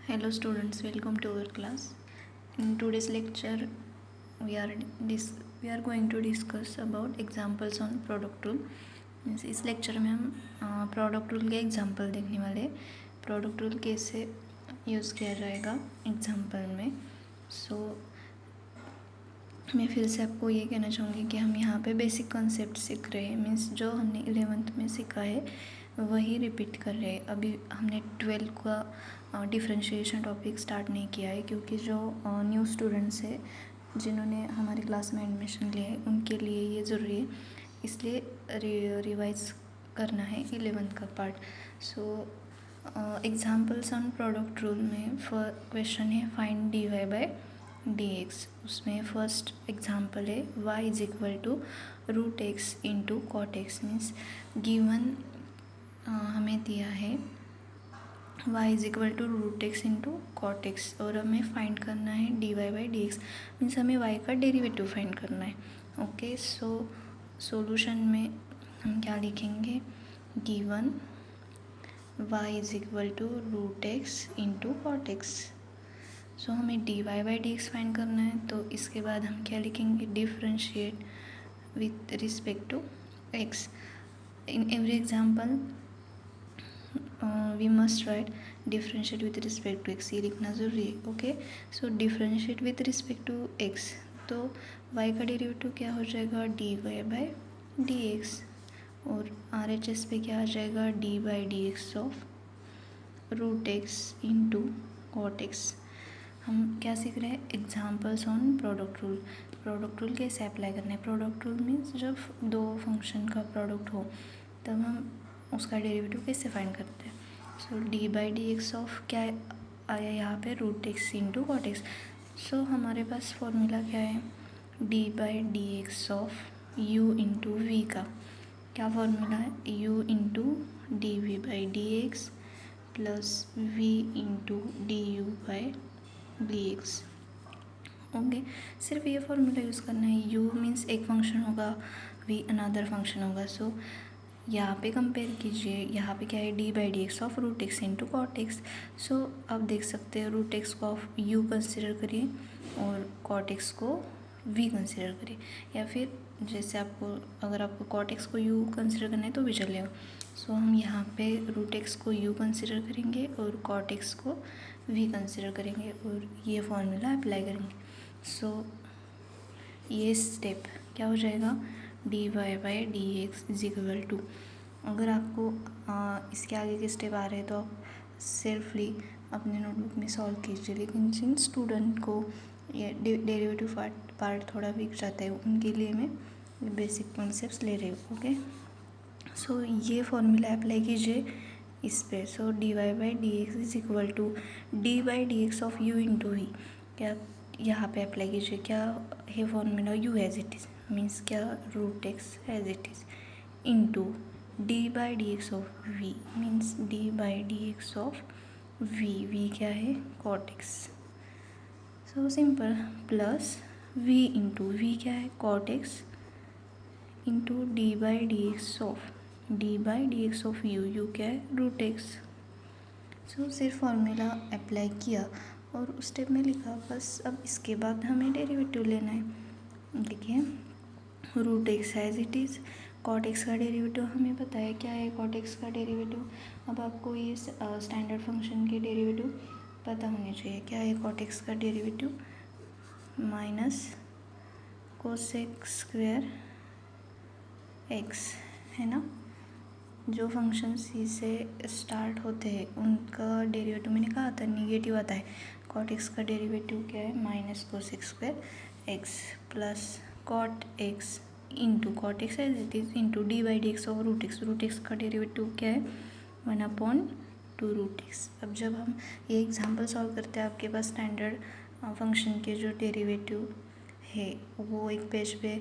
Hello students, welcome to our class. In today's lecture, we are going to discuss about examples on product rule. इस lecture में हम product rule के example देखने वाले हैं. Product rule कैसे use किया जाएगा एग्जाम्पल में. मैं फिर से आपको ये कहना चाहूँगी कि हम यहाँ पे बेसिक कॉन्सेप्ट सीख रहे हैं. मीन्स जो हमने 11th में सीखा है वही रिपीट कर रहे हैं. अभी हमने 12 का डिफरेंशिएशन टॉपिक स्टार्ट नहीं किया है, क्योंकि जो न्यू स्टूडेंट्स है जिन्होंने हमारी क्लास में एडमिशन लिया है उनके लिए ये ज़रूरी है, इसलिए रिवाइज करना है 11th का part. Examples on product rule में क्वेश्चन है फाइंड dy बाय dx. उसमें फर्स्ट एग्जाम्पल है y is equal to root x into cot x. Means given हमें दिया है y is equal to root x into cot x और हमें find करना है dy by d x. Means हमें y का डेरिवेटिव फाइंड करना है. ओके, सॉल्यूशन में हम क्या लिखेंगे, given y is equal to root x into cot x. So हमें dy by d x find करना है, तो इसके बाद हम क्या लिखेंगे, differentiate with respect to x. In every example we must write differentiate with respect to x. ये लिखना ज़रूरी है. Okay, so differentiate with respect to x, तो y का डेरिवेटिव क्या हो जाएगा, dy बाई डी एक्स. और RHS पे क्या आ जाएगा, d by d x of root x into cot x. हम क्या सीख रहे हैं, examples on product rule. Product rule कैसे अप्लाई करना है. प्रोडक्ट रूल मीन्स जब दो फंक्शन का प्रोडक्ट हो तब हम उसका डेरिवेटिव कैसे फाइंड करते हैं. So d by d x of क्या आया यहाँ पे, root x into cot x. So हमारे पास फॉर्मूला क्या है, d by d x of u into v का क्या फॉर्मूला है, u into d v by d x plus v into d u by d x. Okay, सिर्फ ये formula use करना है. u मीन्स एक फंक्शन होगा, v अनदर फंक्शन होगा. सो यहाँ पे कंपेयर कीजिए, यहाँ पे क्या है, d by d x of root x into cot x. So आप देख सकते हैं रूट एक्स को आप u कंसिडर करिए और कॉट एक्स को v कंसिडर करिए, या फिर जैसे अगर आपको कॉट एक्स को u कंसिडर करना है तो भी चलेगा. सो हम यहाँ पे रूट एक्स को u कंसिडर करेंगे और कॉट एक्स को v कंसिडर करेंगे और ये फॉर्मूला अप्लाई करेंगे. सो ये स्टेप क्या हो जाएगा, d y by d x is equal to. अगर आपको इसके आगे के स्टेप आ रहे हैं तो आप सेल्फली अपने नोटबुक में सॉल्व कीजिए. लेकिन जिन स्टूडेंट को ये डेरिवेटिव पार्ट थोड़ा वीक जाता है उनके लिए मैं बेसिक कॉन्सेप्ट्स ले रही हूँ. ओके, सो ये फॉर्मूला अप्लाई कीजिए इस पे. So d y by d x is equal to d by d x of u into v. क्या यहाँ पे अप्लाई कीजिए, क्या है formula, u as it is means क्या, root x as it is into d by d x of v means d by d x of v क्या है, cot x. So simple, plus v into v क्या है, cot x into d by d x of you क्या है, root x. So सिर्फ formula apply किया और उस स्टेप में लिखा बस. अब इसके बाद हमें डेरिवेटिव लेना है. देखिए root x as it is, cot x का डेरिवेटिव हमें पता है क्या है, कॉट एक्स का डेरिवेटिव. अब आपको ये स्टैंडर्ड फंक्शन के डेरिवेटिव पता होने चाहिए. क्या है कॉट एक्स का derivative, minus cosec square x है ना. जो फंक्शन सी से स्टार्ट होते हैं उनका डेरिवेटिव मैंने कहा था निगेटिव आता है. कॉट एक्स का डेरिवेटिव क्या है, minus cosec square x plus cot x into cot x as it is into d by d x of root x. Root x का डेरिवेटिव क्या है, 1/2 रूट एक्स. अब जब हम ये एग्जाम्पल सॉल्व करते हैं आपके पास स्टैंडर्ड फंक्शन के जो डेरिवेटिव है वो एक पेज पे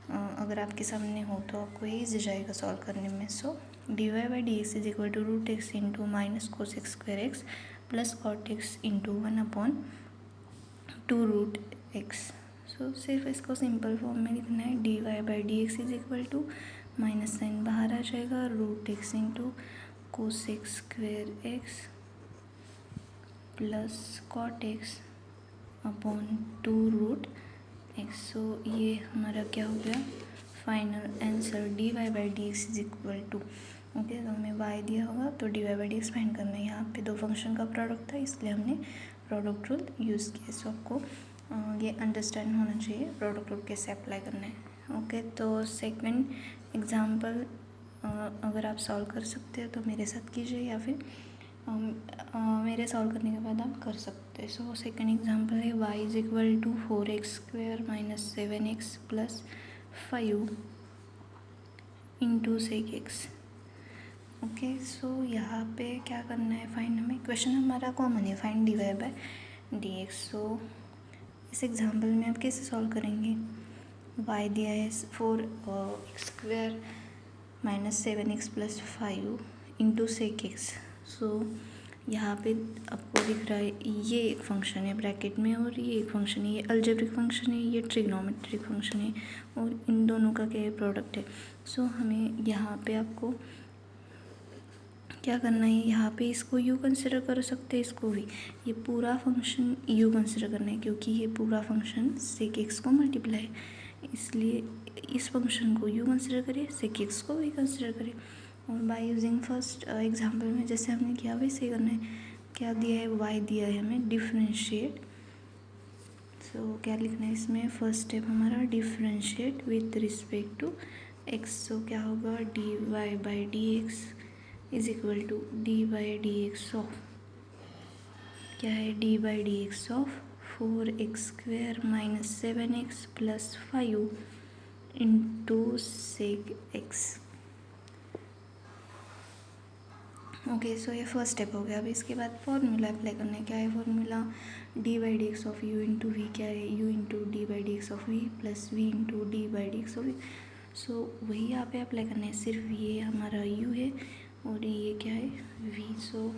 अगर आपके सामने हो तो आपको ईजी जाएगा सॉल्व करने में. So d y by d x is equal to root x into minus cosec square x plus cot x into 1/2 root x. So सिर्फ इसको सिंपल फॉर्म में लिखना है, d y by d x is equal to minus sign बाहर आ जाएगा, root x into cosec square x plus cot x upon 2 root x. So ये हमारा क्या हो गया final answer, D y by d x is equal to. Okay, तो हमें वाई दिया होगा तो d y by d x find करना है। यहाँ पे दो फंक्शन का प्रोडक्ट था इसलिए हमने प्रोडक्ट रूल यूज़ किया। सो आपको ये अंडरस्टैंड होना चाहिए प्रोडक्ट रूल कैसे अप्लाई करना है। ओके, तो सेकंड एग्जांपल अगर आप सॉल्व कर सकते हो तो मेरे साथ कीजिए, या फिर मेरे सॉल्व करने के बाद आप कर सकते हैं। सो सेकंड एग्जांपल है y is equal to 4x square minus 7x plus 5 into sec x. Okay, so यहाँ पे क्या करना है फाइंड, हमें क्वेश्चन हमारा कॉमन है find d y by d x. So इस एग्जांपल में आप कैसे सॉल्व करेंगे, y दिया है 4x square minus 7x plus 5 into sec x. So यहाँ पे आपको दिख रहा है ये एक फंक्शन है ब्रैकेट में और ये एक फंक्शन है, ये अलजेब्रिक फंक्शन है, ये ट्रिग्नोमेट्रिक फंक्शन है, और इन दोनों का क्या है प्रोडक्ट है। सो हमें यहाँ पे आपको क्या करना है, यहाँ पे इसको u कंसिडर कर सकते हैं, इसको भी, ये पूरा फंक्शन u कंसिडर करना है क्योंकि ये पूरा फंक्शन सेक एक्स को मल्टीप्लाई है, इसलिए इस फंक्शन को u कंसिडर करिए, सेक एक्स को भी कंसिडर करिए। और बाय यूजिंग फर्स्ट एग्जांपल में जैसे हमने किया वैसे करना है। क्या दिया है, y दिया है हमें डिफरेंशिएट। सो क्या लिखना है इसमें, फर्स्ट स्टेप हमारा differentiate with respect to x। So क्या होगा d y by d x is equal to d by d x of, क्या है d by d x of 4x square minus 7x plus 5 into sec x. Okay, so ये first step हो गया। अब इसके बाद फॉर्मूला अप्लाई करना है। क्या है formula, d by d x of u into v, क्या है u into d by d x of v plus v into d by d x of v. So वही यहाँ पे अप्लाई करना है, सिर्फ ये हमारा यू है और ये क्या है वी। सो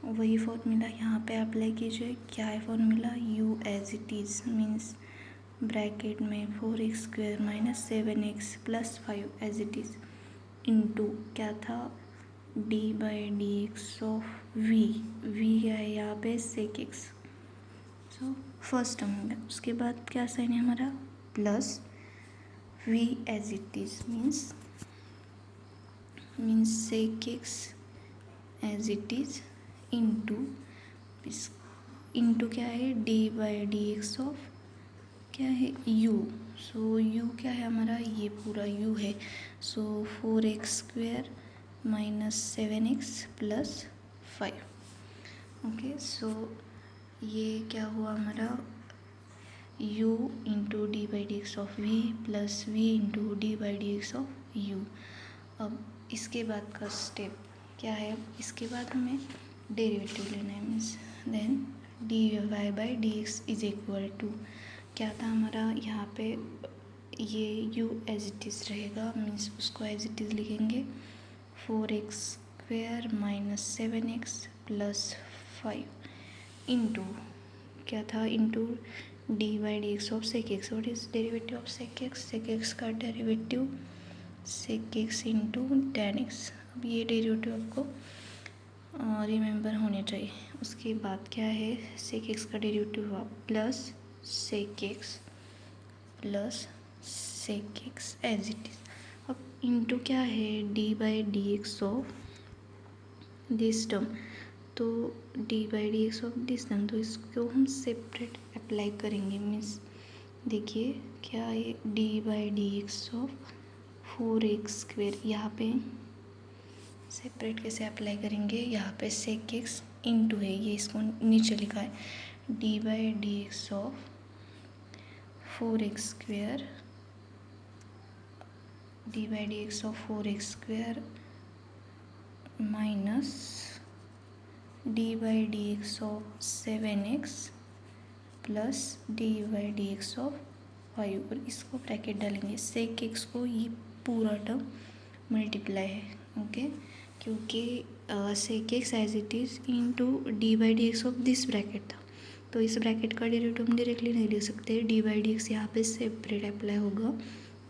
वही फॉर्मूला यहाँ पे अप्लाई कीजिए। क्या है formula, u as it is means bracket में 4x square minus 7x plus 5 as it is into क्या था d by d x of v, v क्या है यहाँ पे sec x. So first term हो गया। उसके बाद क्या साइन है हमारा, plus v as it is means sec x as it is into क्या है d by d x of क्या है u। सो u क्या है हमारा, ये पूरा u है। So 4x square minus 7x plus 5। Okay, so ये क्या हुआ हमारा u into d by d x of v plus v into d by d x of u. अब इसके बाद का स्टेप क्या है, अब इसके बाद हमें डेरिवेटिव लेना है, means then d y by d x is equal to क्या था हमारा, यहाँ पे ये u एज इट इज़ रहेगा, मीन्स उसको एज इट इज़ लिखेंगे 4x square minus 7x plus 5 into क्या था into d by d x of sec x. What is derivative of sec x, sec x का derivative sec x into tan x. अब ये derivative आपको remember होने चाहिए। उसके बाद क्या है, सेक एक्स का डेरिवेटिव हुआ plus sec x plus sec x as it is. अब इंटू क्या है d by d x of this term, तो d by d x of this term, तो इसको हम सेपरेट अप्लाई करेंगे। मीन्स देखिए क्या है d by d x of 4x square, यहाँ पे सेपरेट कैसे अप्लाई करेंगे, यहाँ पे सेक एक्स इंटू है, ये इसको नीचे लिखा है d by d x of 4x square, D by d x of 4x square minus D by d x of 7x plus d by d x of 5, और इसको ब्रैकेट डालेंगे। सेक x को ये पूरा टर्म मल्टीप्लाई है, okay, क्योंकि sec x as it is into d by d x of this bracket था, तो इस ब्रैकेट का डेरिवेटिव हम डायरेक्टली नहीं ले सकते। डी बाई डी एक्स यहाँ पे सेपरेट अप्लाई होगा,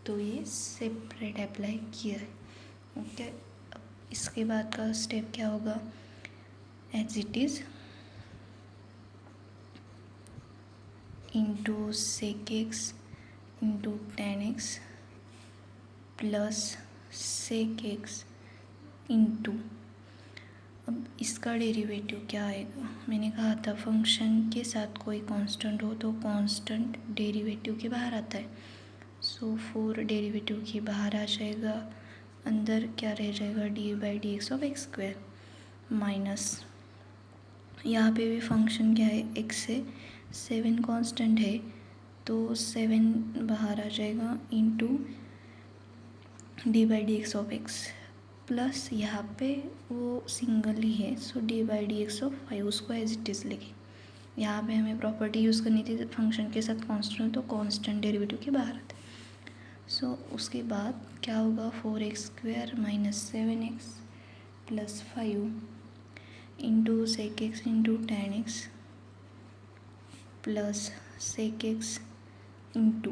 तो ये सेपरेट अप्लाई किया है, ओके। इसके बाद का स्टेप क्या होगा, as it is into sec x into tan x plus sec x into, अब इसका डेरिवेटिव क्या आएगा? मैंने कहा था फंक्शन के साथ कोई कांस्टेंट हो तो कांस्टेंट डेरिवेटिव के बाहर आता है। सो 4 डेरिवेटिव के बाहर आ जाएगा, अंदर क्या रह जाएगा? dy/dx of x square minus, यहाँ पे भी फंक्शन क्या है? x है, 7 कांस्टेंट है तो 7 बाहर आ जाएगा into dy/dx of x plus यहाँ पे वो सिंगल ही है सो dy/dx ऑफ 5 उसको एज इट इज़ लिखे। यहाँ पे हमें प्रॉपर्टी यूज़ करनी थी फंक्शन के साथ कांस्टेंट तो कांस्टेंट डेरिवेटिव के बाहर आते। सो उसके बाद क्या होगा? 4x² minus 7x plus 5 into sec x into tan x plus sec x into,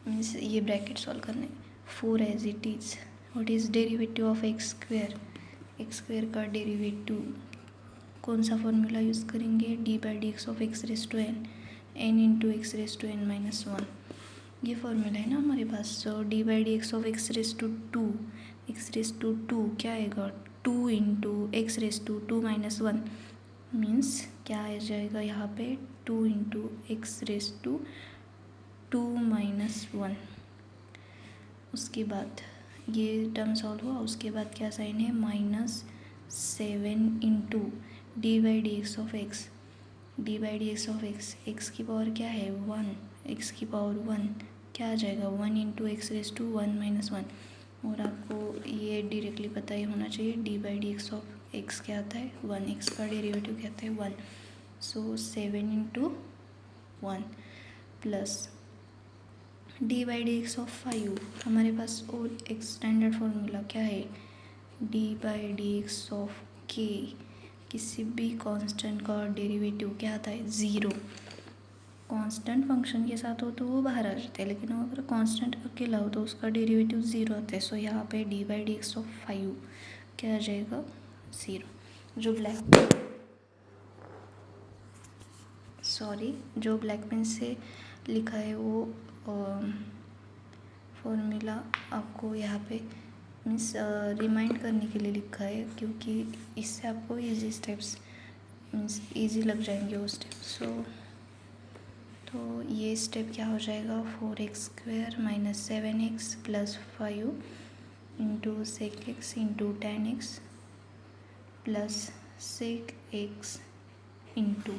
means ये ब्रैकेट सॉल्व करने, 4 as it is, what is derivative of x square का डेरिवेटिव कौन सा फॉर्मूला यूज़ करेंगे? dy/dx of x raise to n into x raise to n minus 1, ये फॉर्मूला है ना हमारे पास। So dy/dx of x raise to 2 क्या आएगा? 2 into x raise to 2 minus 1 means क्या आ जाएगा यहाँ पे? 2 into x raise to 2 minus 1। उसके बाद ये टर्म सॉल्व हुआ, उसके बाद क्या साइन है? -7 into dy/dx of x, x की पावर क्या है? 1, x की पावर 1 क्या आ जाएगा? 1 into x raise to 1 minus 1, और आपको ये डायरेक्टली पता ही होना चाहिए dy/dx ऑफ x क्या आता है? 1, x का डेरिवेटिव क्या आता है? 1। सो 7 इंटू 1 प्लस dy/dx ऑफ 5, हमारे पास और एक स्टैंडर्ड फॉर्मूला क्या है? dy/dx ऑफ k, किसी भी कांस्टेंट का डेरिवेटिव क्या आता है? 0। कांस्टेंट फंक्शन के साथ हो तो वो बाहर आ जाते हैं, लेकिन अगर कांस्टेंट अकेला हो तो उसका डेरिवेटिव 0 आता है। सो यहाँ पे dy/dx ऑफ 5 क्या आ जाएगा? 0। जो ब्लैक पेन से लिखा है वो फॉर्मूला आपको यहाँ पे मीन्स रिमाइंड करने के लिए लिखा है, क्योंकि इससे आपको इजी स्टेप्स मीन्स इजी लग जाएंगे वो स्टेप। सो तो ये स्टेप क्या हो जाएगा? 4x² minus 7x plus 5 into sec x into tan x plus sec x into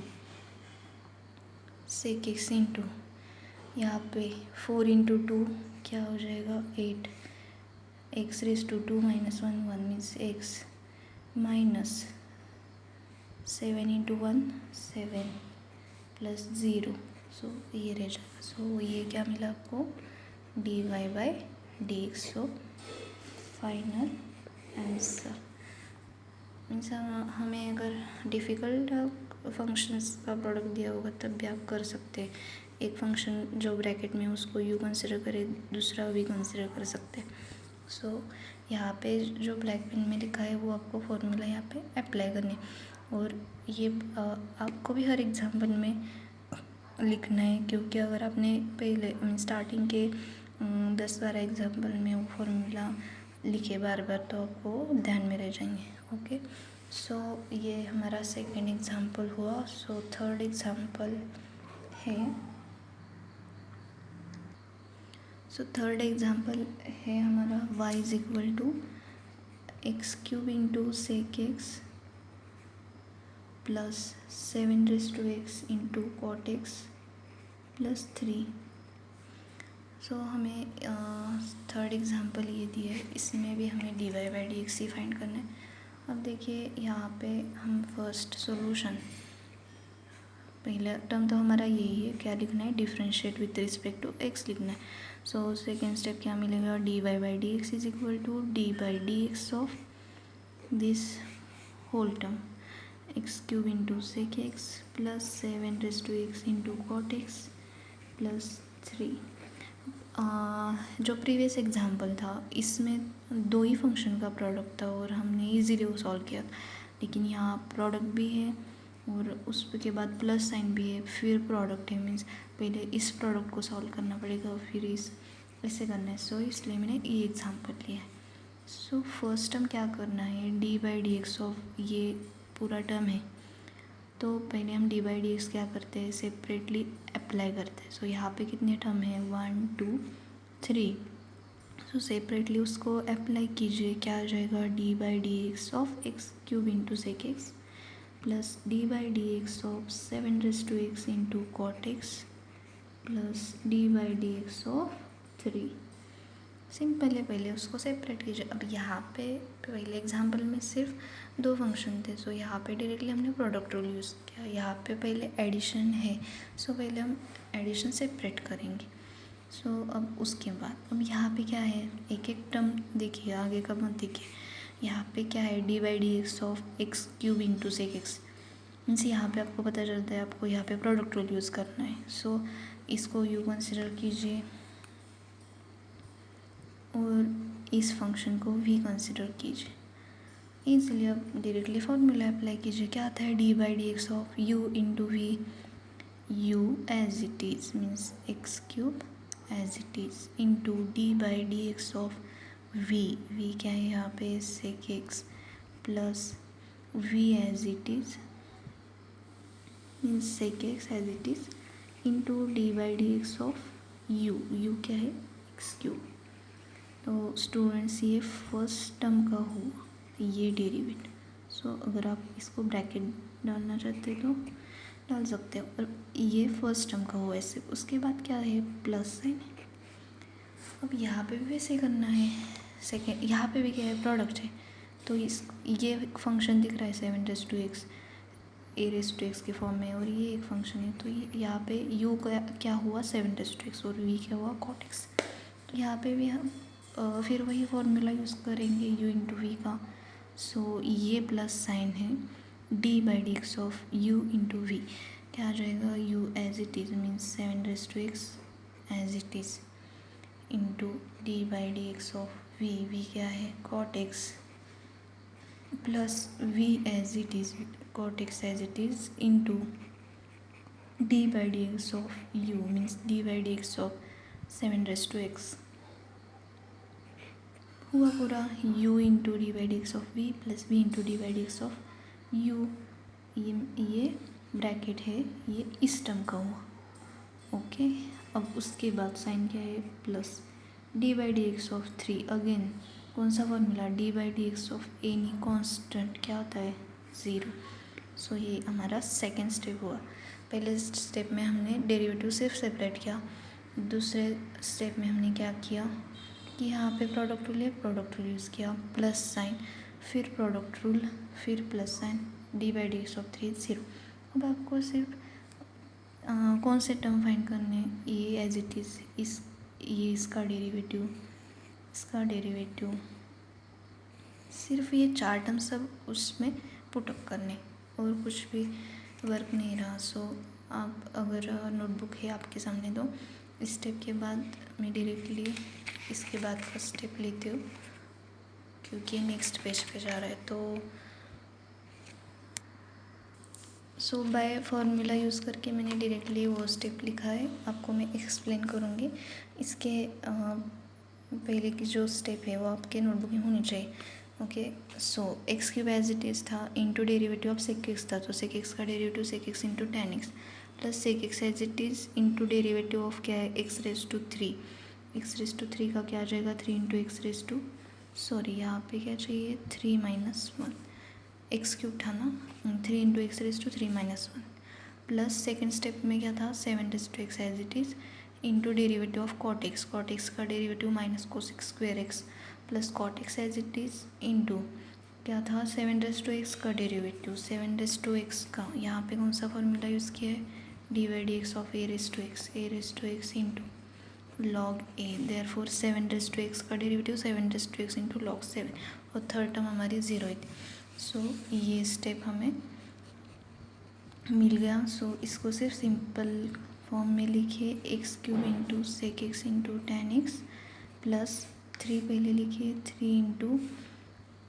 यहाँ पे 4 इंटू 2 क्या हो जाएगा? 8, x raise to 2 minus 1 means x minus 7 into 1 7 plus 0, so ये रह जाएगा। सो ये क्या मिला आपको? dy/dx। So final answer means हमें अगर डिफ़िकल्ट फंक्शंस का प्रोडक्ट दिया होगा तब भी आप कर सकते हैं। एक फंक्शन जो ब्रैकेट में उसको यू कंसिडर करें, दूसरा वी कंसिडर कर सकते हैं। सो यहाँ पे जो ब्लैक पेन में लिखा है वो आपको फॉर्मूला यहाँ पे अप्लाई करने, और ये आपको भी हर एग्जाम्पल में लिखना है, क्योंकि अगर आपने पहले स्टार्टिंग के 10-12 एग्जाम्पल में वो फॉर्मूला लिखे बार बार तो आपको ध्यान में रह जाएंगे। ओके, सो ये हमारा सेकेंड एग्जाम्पल हुआ। सो थर्ड एग्जाम्पल है, हमारा y is equal to x³ into sec x plus 7x into cot x plus 3। So हमें थर्ड एग्जाम्पल ये दिया है, इसमें भी हमें dy/dx ही फाइंड करना है। अब देखिए यहाँ पे हम फर्स्ट सॉल्यूशन, पहला टर्म तो हमारा यही है, क्या लिखना है? Differentiate with respect to x लिखना है। सो सेकेंड स्टेप क्या मिलेगा? dy/dx is equal to dy/dx of this whole term x³ into sec x plus 7x into cot x plus 3। जो प्रीवियस एग्जाम्पल था इसमें 2 ही फंक्शन का प्रोडक्ट था और हमने इजीली वो सॉल्व किया था, लेकिन यहाँ प्रोडक्ट भी है और उसके बाद प्लस साइन भी है, फिर प्रोडक्ट है, मीन्स पहले इस प्रोडक्ट को सॉल्व करना पड़ेगा फिर इस ऐसे करना है। सो इसलिए मैंने ये एग्जाम्पल लिया है। सो फर्स्ट टर्म क्या करना है, d by d x of ये पूरा टर्म है, तो पहले हम डी बाई डी एक्स क्या करते हैं, सेपरेटली अप्लाई करते हैं। सो यहाँ पे कितने टर्म है, 1 2 3। सो सेपरेटली उसको अप्लाई कीजिए, क्या आ जाएगा, d by d x of x cube into sec x plus d by d x of 7 into cot x plus d by d x of 3। Simple है, पहले उसको सेपरेट कीजिए। अब यहाँ पे पहले एग्जांपल में सिर्फ 2 फंक्शन थे, सो यहाँ पे डायरेक्टली हमने प्रोडक्ट रूल यूज़ किया। यहाँ पे पहले एडिशन है, सो पहले हम एडिशन सेपरेट करेंगे। सो अब उसके बाद अब यहाँ पे क्या है, एक एक टर्म देखिए, आगे का मत देखिए। यहाँ पे क्या है, d by d x of x cube into sec x, means यहाँ पे आपको पता चलता है आपको यहाँ पे प्रोडक्ट रूल यूज़ करना है। सो इसको यू कंसिडर कीजिए और इस फंक्शन को वी कंसिडर कीजिए। ईजिली अब डायरेक्टली फॉर्मूला अप्लाई कीजिए। क्या आता है, d by d x of u into v, u as it is means x cube as it is into d by d x of v, v क्या है यहाँ पे, sec x plus v as it is means sec x as it is into d by d x of u, u क्या है, x cube. तो students ये first term का हुआ ये डेरिवेटिव। सो अगर आप इसको ब्रैकेट डालना चाहते तो डाल सकते हो, और ये फर्स्ट टर्म का हुआ ऐसे। उसके बाद क्या है, प्लस साइन है। अब यहाँ पे भी वैसे करना है। सेकेंड यहाँ पे भी क्या है, प्रोडक्ट है, तो इस ये फंक्शन दिख रहा है 7 ए रेस टू एक्स के फॉर्म में, और ये एक फंक्शन है, तो ये यहाँ पे यू का क्या हुआ 7 और वी क्या हुआ कॉट एक्स। तो यहाँ पे भी हम फिर वही फॉर्मूला यूज़ करेंगे यू इंटू वी का। सो ये प्लस साइन है d by d x of u into v, क्या आ जाएगा, u as it is means 7 as it is into d by d x of v, v क्या है cot x plus v as it is cot x as it is into d by d x of u means d by d x of 7 हुआ पूरा, u into d by d x of v plus v into d by d x of u, ये bracket है, ये इस term का हुआ। Okay, अब उसके बाद साइन क्या है, plus d by d x of 3। Again कौन सा formula, d by d x of any constant क्या होता है, 0। सो ये हमारा सेकेंड स्टेप हुआ। पहले स्टेप में हमने डेरिवेटिव सिर्फ सेपरेट किया, दूसरे स्टेप में हमने क्या किया कि यहाँ पे प्रोडक्ट रूल यूज़ किया, प्लस साइन, फिर प्रोडक्ट रूल, फिर plus sign, D by d x of 3 0। अब आपको सिर्फ कौन से टर्म फाइंड करने हैं, ये एज इट इज़ ये इसका डेरिवेटिव, सिर्फ ये 4 टर्म सब उसमें पुटअप करने, और कुछ भी वर्क नहीं रहा। सो आप अगर नोटबुक है आपके सामने तो इस स्टेप के बाद मैं डायरेक्टली इसके बाद का स्टेप लेती हूँ, क्योंकि नेक्स्ट पेज पे जा रहा है। तो सो बाय फार्मूला यूज़ करके मैंने डायरेक्टली वो स्टेप लिखा है, आपको मैं एक्सप्लेन करूँगी। इसके पहले की जो स्टेप है वो आपके नोटबुक में होनी चाहिए। Okay, so x cube as it is था into derivative of sec x था, तो सेक एक्स का derivative sec x into tan x plus sec x as it is into derivative of क्या है, x raise to 3। X raise to 3 का क्या आ जाएगा, 3 into x raise to, sorry यहाँ पे क्या चाहिए, 3 माइनस 1, एक्स क्यूब था ना, 3 into x raise to 3 minus 1 plus second step में क्या था, 7 raise to x as it is into derivative of cot x का derivative minus cosec square x plus cot x as it is into क्या था, 7 raise to x का derivative 7 raise to x का, यहाँ पे कौन सा फॉर्मूला यूज़ किया है, d by d x of a raise to x into log a, therefore 7 raise to x का derivative 7 raise to x into log 7, और थर्ड टर्म हमारी 0 थी। सो ये स्टेप हमें मिल गया। सो इसको सिर्फ सिंपल फॉर्म में लिखिए, x cube into sec x into tan x plus 3 पहले लिखिए, 3 into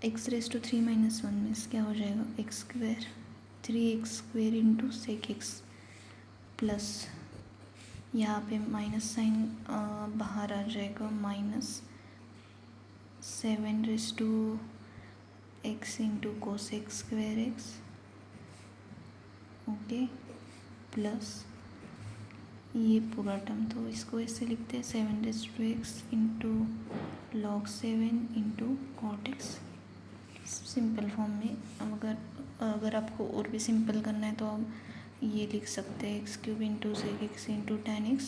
x raise to 3 minus 1 means क्या हो जाएगा, x square 3x² into sec x plus यहाँ पे माइनस साइन बाहर आ जाएगा, -7x into cos² x, okay, plus ये पूरा टर्म, तो इसको ऐसे लिखते हैं 7x into log 7 into cot x, simple form में। अगर आपको और भी सिंपल करना है तो आप ये लिख सकते हैं x³ into sec x into tan x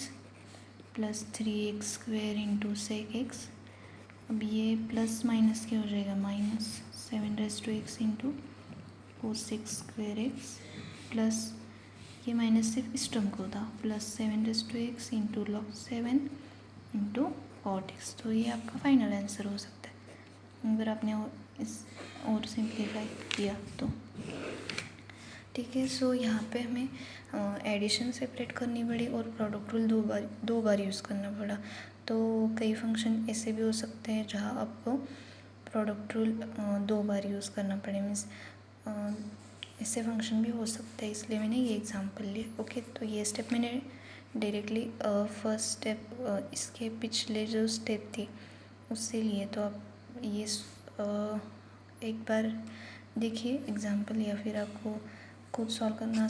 plus 3x² into sec x. अब ये प्लस माइनस क्या हो जाएगा, -7x into cos² x plus ये माइनस सिर्फ इस टर्म को था, plus 7x into log 7 into cot x। तो ये आपका फाइनल आंसर हो सकता है अगर आपने और सिंप्लीफाई किया तो। ठीक है, सो यहाँ पे हमें एडिशन सेपरेट करनी पड़ी और प्रोडक्ट रूल दो बार यूज़ करना पड़ा। तो कई फंक्शन ऐसे भी हो सकते हैं जहाँ आपको प्रोडक्ट रूल 2 बार यूज़ करना पड़े, मीन्स ऐसे फंक्शन भी हो सकते हैं, इसलिए मैंने ये एग्जांपल लिया। ओके, तो ये स्टेप मैंने डायरेक्टली फर्स्ट स्टेप इसके पिछले जो स्टेप थी उससे लिए, तो आप ये एक बार देखिए एग्जांपल, या फिर आपको खुद सॉल्व करना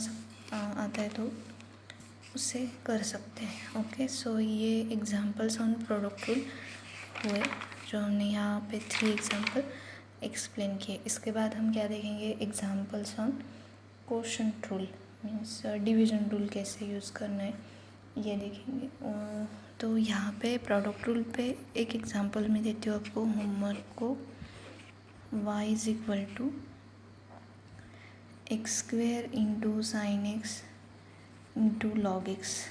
आता है तो उससे कर सकते हैं। ओके, सो ये एग्जांपल्स ऑन प्रोडक्ट रूल हुए जो हमने यहाँ पे 3 एग्जांपल एक्सप्लेन किए। इसके बाद हम क्या देखेंगे, examples on quotient rule, means division rule कैसे यूज़ करना है ये देखेंगे। तो यहाँ पे प्रोडक्ट रूल पे एक एग्जांपल मैं देती हूँ आपको होमवर्क को, y is equal to x² into sine x into log x.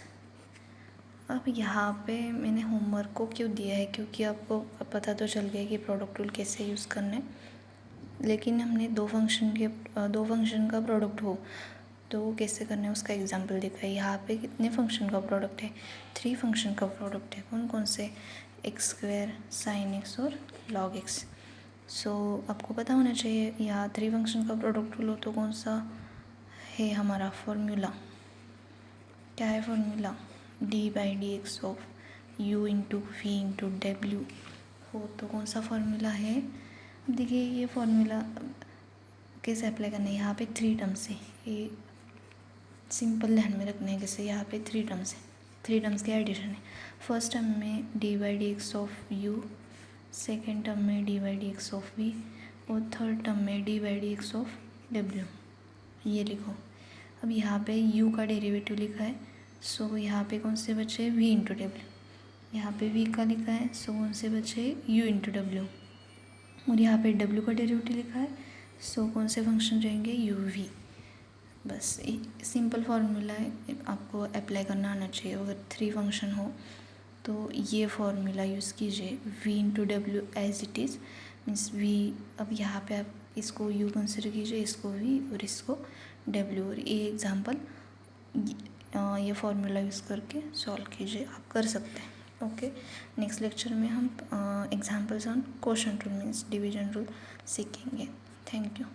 अब यहाँ पे मैंने होमवर्क को क्यों दिया है, क्योंकि आपको पता तो चल गया कि प्रोडक्ट रूल कैसे यूज़ करना है, लेकिन हमने दो फंक्शन का प्रोडक्ट हो तो वो कैसे करना है उसका एग्जांपल देखा है। यहाँ पे कितने फंक्शन का प्रोडक्ट है, 3 फंक्शन का प्रोडक्ट है। कौन कौन से, x², साइन एक्स और लॉग एक्स। सो आपको पता होना चाहिए यहाँ 3 फंक्शन का प्रोडक्ट रूल हो तो कौन सा है हमारा फॉर्मूला, क्या है formula, d/dx of u into v into डब्ल्यू हो तो कौन सा फॉर्मूला है। अब देखिए ये फॉर्मूला कैसे अप्लाई करना है, यहाँ पे 3 टर्म्स है, ये सिंपल ध्यान में रखना है। जैसे यहाँ पे 3 टर्म्स है, 3 टर्म्स के एडिशन है। फर्स्ट टर्म में d/dx of u, second term में d/dx ऑफ v और थर्ड टर्म में d/dx ऑफ w, ये लिखो। अब यहाँ पे u का डेरिवेटिव लिखा है, सो यहाँ पे कौन से बचे v इंटू डब्ल्यू, यहाँ पे v का लिखा है, सो कौन से बचे u इंटू डब्ल्यू, और यहाँ पे w का डेरिवेटिव लिखा है, सो कौन से फंक्शन रहेंगे uv। बस सिंपल फार्मूला है, आपको अप्लाई करना आना चाहिए। अगर 3 फंक्शन हो तो ये फार्मूला यूज़ कीजिए, v इंटू डब्ल्यू as it is, means v। अब यहाँ पे आप इसको u कंसिडर कीजिए, इसको v और इसको w, और ये एग्जांपल ये फार्मूला यूज़ करके सॉल्व कीजिए, आप कर सकते हैं। ओके, नेक्स्ट लेक्चर में हम examples on quotient rule means division rule सीखेंगे। Thank you.